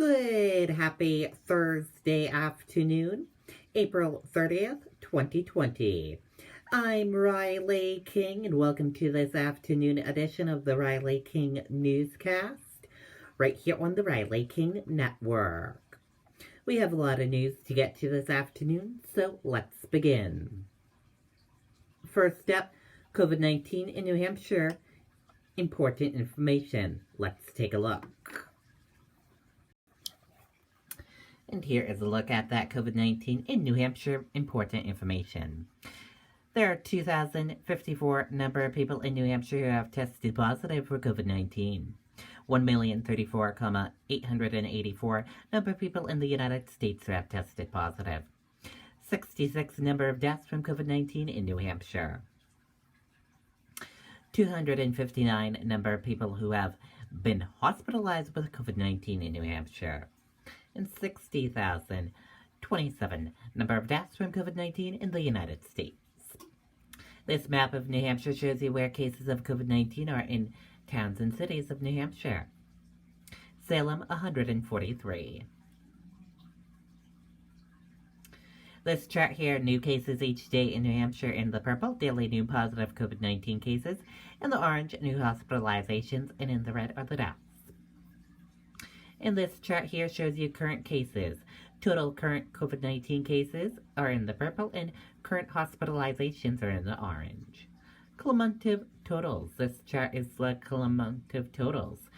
Good, happy Thursday afternoon, April 30th, 2020. I'm Riley King, and welcome to this afternoon edition of the Riley King Newscast, right here on the Riley King Network. We have a lot of news to get to this afternoon, so let's begin. First up, COVID-19 in New Hampshire. Important information. Let's take a look. And here is a look at that COVID-19 in New Hampshire important information. There are 2,054 number of people in New Hampshire who have tested positive for COVID-19. 1,034,884 number of people in the United States who have tested positive. 66 number of deaths from COVID-19 in New Hampshire. 259 number of people who have been hospitalized with COVID-19 in New Hampshire. And 60,027 number of deaths from COVID-19 in the United States. This map of New Hampshire shows you where cases of COVID-19 are in towns and cities of New Hampshire. Salem, 143. This chart here, new cases each day in New Hampshire in the purple, daily new positive COVID-19 cases. In the orange, new hospitalizations, and in the red are the deaths. And this chart here shows you current cases. Total current COVID-19 cases are in the purple, and current hospitalizations are in the orange. Cumulative totals. This chart is the cumulative totals.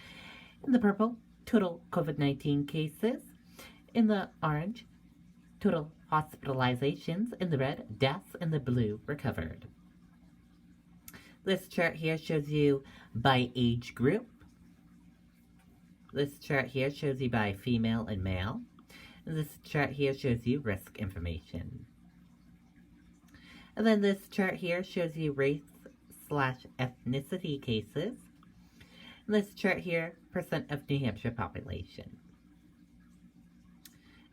In the purple, total COVID-19 cases. In the orange, total hospitalizations. In the red, deaths. In the blue, recovered. This chart here shows you by age group. This chart here shows you by female and male. And this chart here shows you risk information. And then this chart here shows you race/ethnicity cases. And this chart here, percent of New Hampshire population.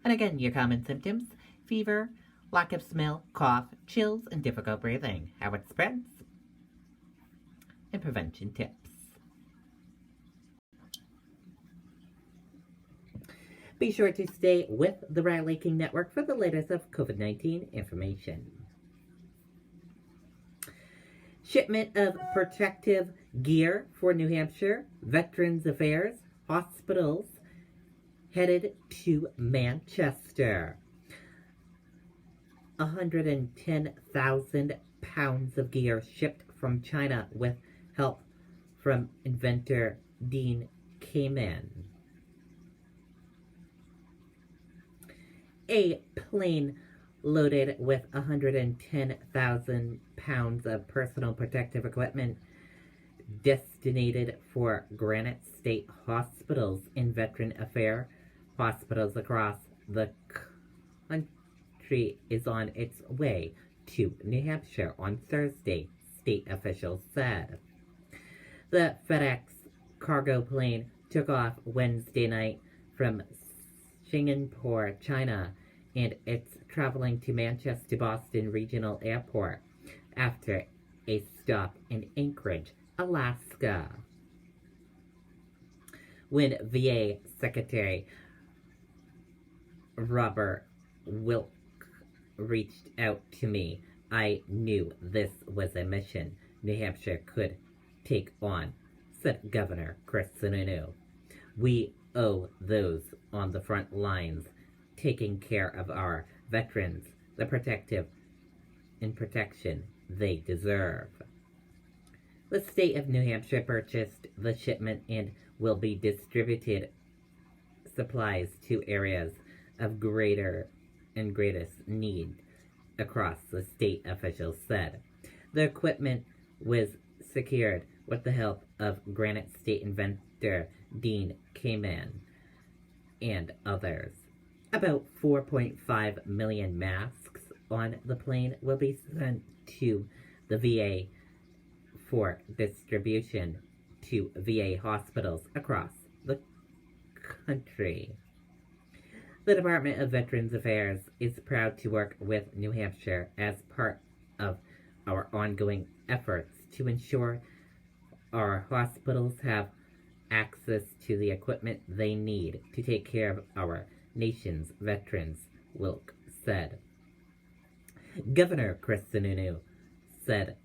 And again, your common symptoms: fever, lack of smell, cough, chills, and difficult breathing. How it spreads, and prevention tips. Be sure to stay with the Riley King Network for the latest of COVID-19 information. Shipment of protective gear for New Hampshire, Veterans Affairs, hospitals, headed to Manchester. 110,000 pounds of gear shipped from China with help from inventor Dean Kamen. A plane loaded with 110,000 pounds of personal protective equipment destined for Granite State hospitals and Veteran Affairs hospitals across the country is on its way to New Hampshire on Thursday, state officials said. The FedEx cargo plane took off Wednesday night from Singapore, China, and it's traveling to Manchester Boston Regional Airport after a stop in Anchorage, Alaska. When VA Secretary Robert Wilk reached out to me, I knew this was a mission New Hampshire could take on, said Governor Chris Sununu. We owe those on the front lines taking care of our veterans the protection they deserve. The state of New Hampshire purchased the shipment and will be distributed supplies to areas of greatest need across the state, officials said. The equipment was secured with the help of Granite State inventor Dean Kamen and others. About 4.5 million masks on the plane will be sent to the VA for distribution to VA hospitals across the country. The Department of Veterans Affairs is proud to work with New Hampshire as part of our ongoing efforts to ensure our hospitals have access to the equipment they need to take care of our nation's veterans, Wilk said. Governor Chris Sununu said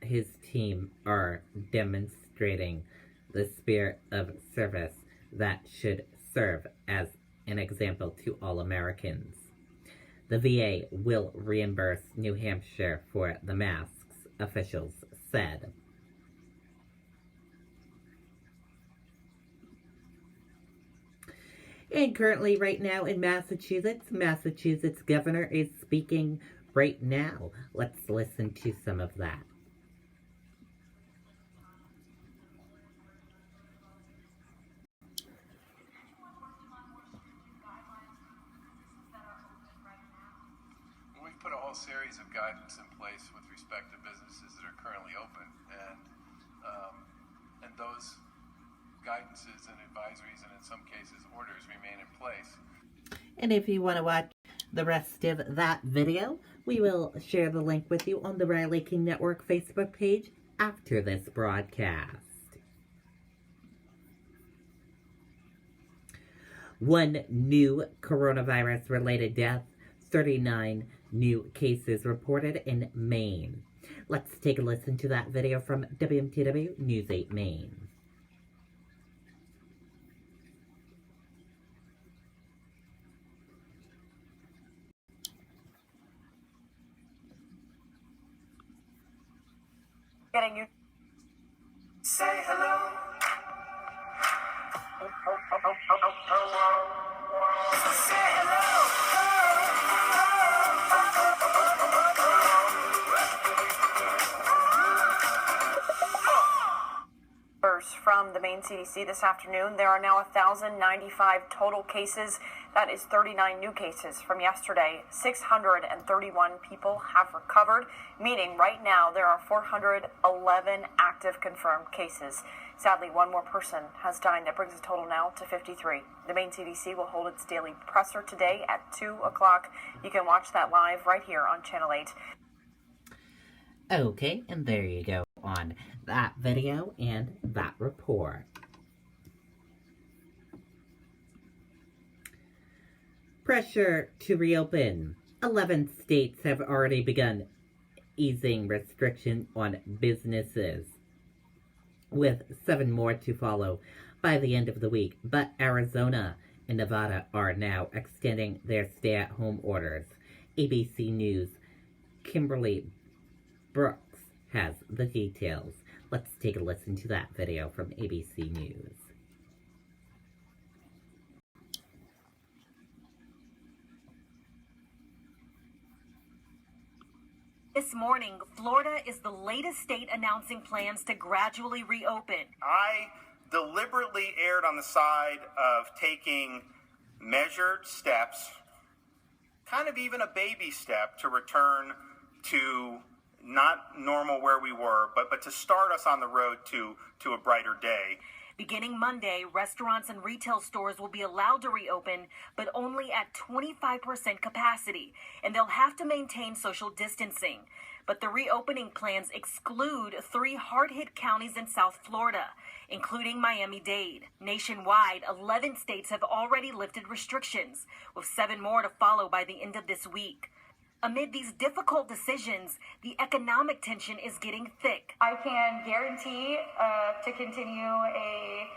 his team are demonstrating the spirit of service that should serve as an example to all Americans. The VA will reimburse New Hampshire for the masks, officials said. And currently, right now in Massachusetts governor is speaking right now. Let's listen to some of that. We've put a whole series of guidance in place with respect to businesses that are currently open, and those guidances and advisories, and in some cases orders, remain in place. And if you want to watch the rest of that video, we will share the link with you on the Riley King Network Facebook page after this broadcast. One new coronavirus-related death, 39 new cases reported in Maine. Let's take a listen to that video from WMTW News 8 Maine. Getting you. Say hello. Say hello. From the Maine CDC this afternoon, there are now 1,095 total cases. That is 39 new cases from yesterday. 631 people have recovered, meaning right now there are 411 active confirmed cases. Sadly, one more person has died. That brings the total now to 53. The Maine CDC will hold its daily presser today at 2 o'clock. You can watch that live right here on Channel 8. Okay, and there you go on that video and that report. Pressure to reopen. 11 states have already begun easing restriction on businesses, with 7 more to follow by the end of the week. But Arizona and Nevada are now extending their stay-at-home orders. ABC News' Kimberly Brooks has the details. Let's take a listen to that video from ABC News. This morning, Florida is the latest state announcing plans to gradually reopen. I deliberately erred on the side of taking measured steps, kind of even a baby step, to return to not normal where we were, but to start us on the road to a brighter day. Beginning Monday, restaurants and retail stores will be allowed to reopen, but only at 25% capacity, and they'll have to maintain social distancing. But the reopening plans exclude 3 hard-hit counties in South Florida, including Miami-Dade. Nationwide, 11 states have already lifted restrictions, with 7 more to follow by the end of this week. Amid these difficult decisions, the economic tension is getting thick. I can guarantee to continue a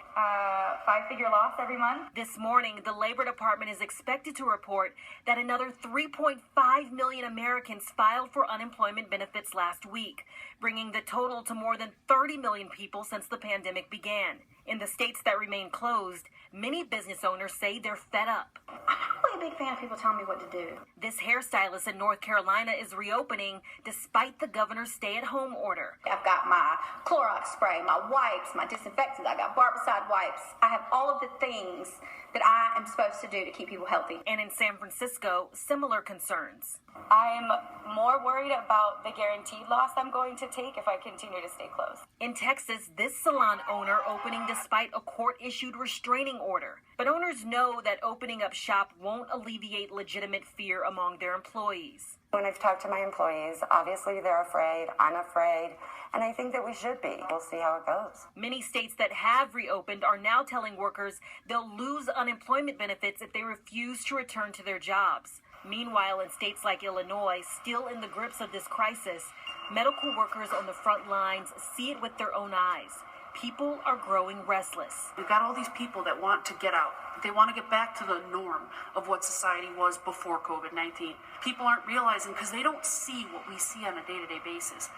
5-figure loss every month. This morning, the Labor Department is expected to report that another 3.5 million Americans filed for unemployment benefits last week, bringing the total to more than 30 million people since the pandemic began. In the states that remain closed, many business owners say they're fed up. I'm not really a big fan of people telling me what to do. This hairstylist in North Carolina is reopening despite the governor's stay-at-home order. I've got my Clorox spray, my wipes, my disinfectants. I got barbicide wipes. I have all of the things that I am supposed to do to keep people healthy. And in San Francisco, similar concerns. I'm more worried about the guaranteed loss I'm going to take if I continue to stay closed. In Texas, this salon owner opening despite a court-issued restraining order. But owners know that opening up shop won't won't alleviate legitimate fear among their employees. When I've talked to my employees, obviously they're afraid, I'm afraid, and I think that we should be. We'll see how it goes. Many states that have reopened are now telling workers they'll lose unemployment benefits if they refuse to return to their jobs. Meanwhile, in states like Illinois, still in the grips of this crisis, medical workers on the front lines see it with their own eyes. People are growing restless. We've got all these people that want to get out. They want to get back to the norm of what society was before COVID-19. People aren't realizing because they don't see what we see on a day-to-day basis.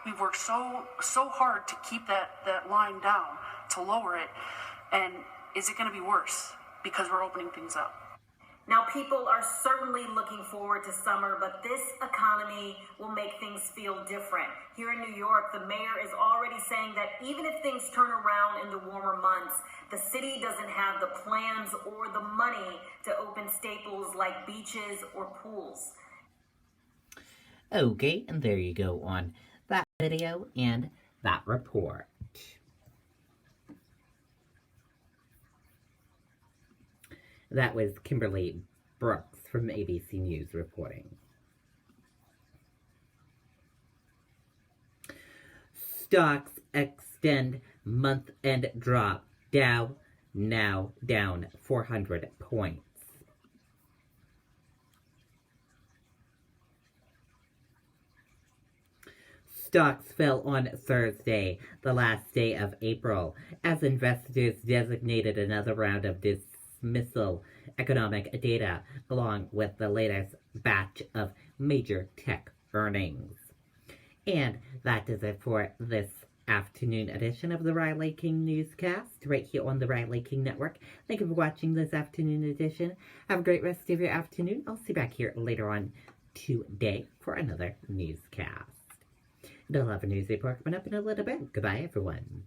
We've worked so hard to keep that line down, to lower it. And is it going to be worse because we're opening things up? Now, people are certainly looking forward to summer, but this economy will make things feel different. Here in New York, the mayor is already saying that even if things turn around in the warmer months, the city doesn't have the plans or the money to open staples like beaches or pools. Okay, and there you go on that video and that report. That was Kimberly Brooks from ABC News reporting. Stocks extend month-end drop. Dow now down 400 points. Stocks fell on Thursday, the last day of April, as investors designated another round of dismissal economic data, along with the latest batch of major tech earnings. And that is it for this afternoon edition of the Riley King Newscast, right here on the Riley King Network. Thank you for watching this afternoon edition. Have a great rest of your afternoon. I'll see you back here later on today for another newscast. And I'll have a news report coming up in a little bit. Goodbye, everyone.